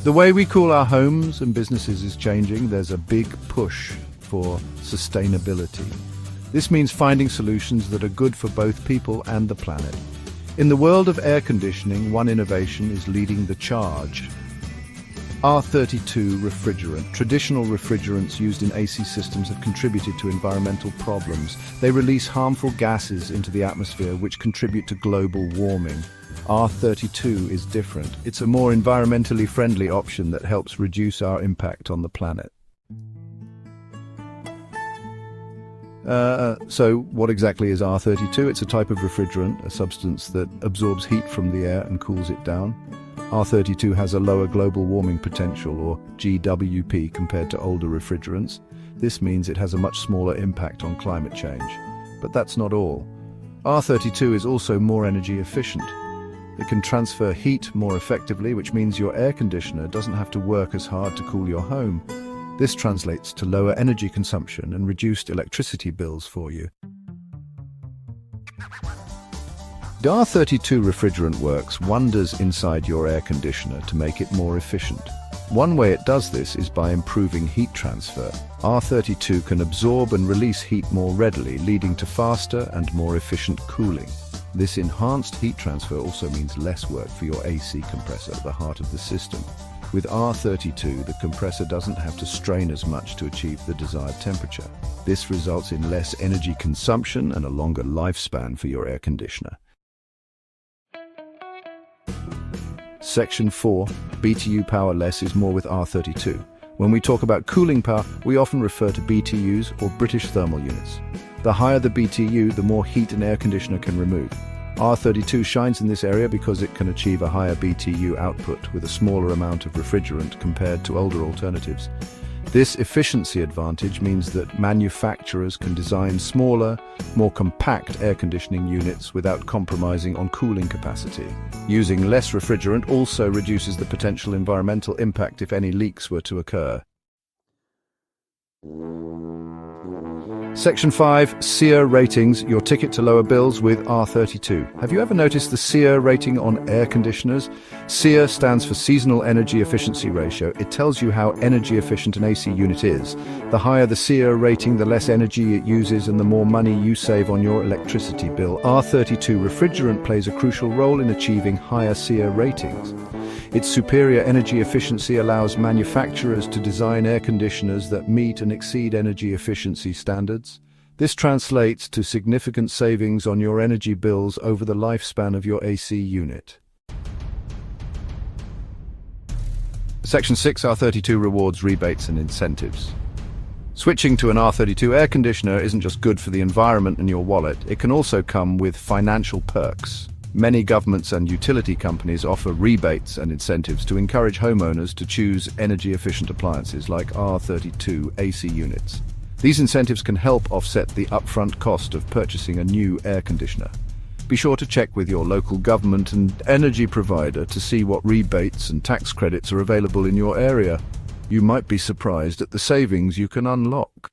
The way we cool our homes and businesses is changing. There's a big push for sustainability. This means finding solutions that are good for both people and the planet. In the world of air conditioning, one innovation is leading the charge. R-32 refrigerant. Traditional refrigerants used in AC systems have contributed to environmental problems. They release harmful gases into the atmosphere which contribute to global warming. R-32 is different. It's a more environmentally friendly option that helps reduce our impact on the planet. So what exactly is R-32? It's a type of refrigerant, a substance that absorbs heat from the air and cools it down. R-32 has a lower global warming potential, or GWP, compared to older refrigerants. This means it has a much smaller impact on climate change. But that's not all. R-32 is also more energy efficient. It can transfer heat more effectively, which means your air conditioner doesn't have to work as hard to cool your home. This translates to lower energy consumption and reduced electricity bills for you. The R-32 refrigerant works wonders inside your air conditioner to make it more efficient. One way it does this is by improving heat transfer. R-32 can absorb and release heat more readily, leading to faster and more efficient cooling. This enhanced heat transfer also means less work for your AC compressor, the heart of the system. With R-32, the compressor doesn't have to strain as much to achieve the desired temperature. This results in less energy consumption and a longer lifespan for your air conditioner. Section 4. BTU power less is more with R-32. When we talk about cooling power, we often refer to BTUs, or British thermal units. The higher the BTU, the more heat an air conditioner can remove. R-32 shines in this area because it can achieve a higher BTU output with a smaller amount of refrigerant compared to older alternatives. This efficiency advantage means that manufacturers can design smaller, more compact air conditioning units without compromising on cooling capacity. Using less refrigerant also reduces the potential environmental impact if any leaks were to occur. Section 5. SEER ratings, your ticket to lower bills with R-32. Have you ever noticed the SEER rating on air conditioners? SEER stands for Seasonal Energy Efficiency Ratio. It tells you how energy efficient an AC unit is. The higher the SEER rating, the less energy it uses and the more money you save on your electricity bill. R-32 refrigerant plays a crucial role in achieving higher SEER ratings. Its superior energy efficiency allows manufacturers to design air conditioners that meet and exceed energy efficiency standards. This translates to significant savings on your energy bills over the lifespan of your AC unit. Section 6. R-32 rewards rebates and incentives. Switching to an R-32 air conditioner isn't just good for the environment and your wallet, it can also come with financial perks. Many governments and utility companies offer rebates and incentives to encourage homeowners to choose energy-efficient appliances like R-32 AC units. These incentives can help offset the upfront cost of purchasing a new air conditioner. Be sure to check with your local government and energy provider to see what rebates and tax credits are available in your area. You might be surprised at the savings you can unlock.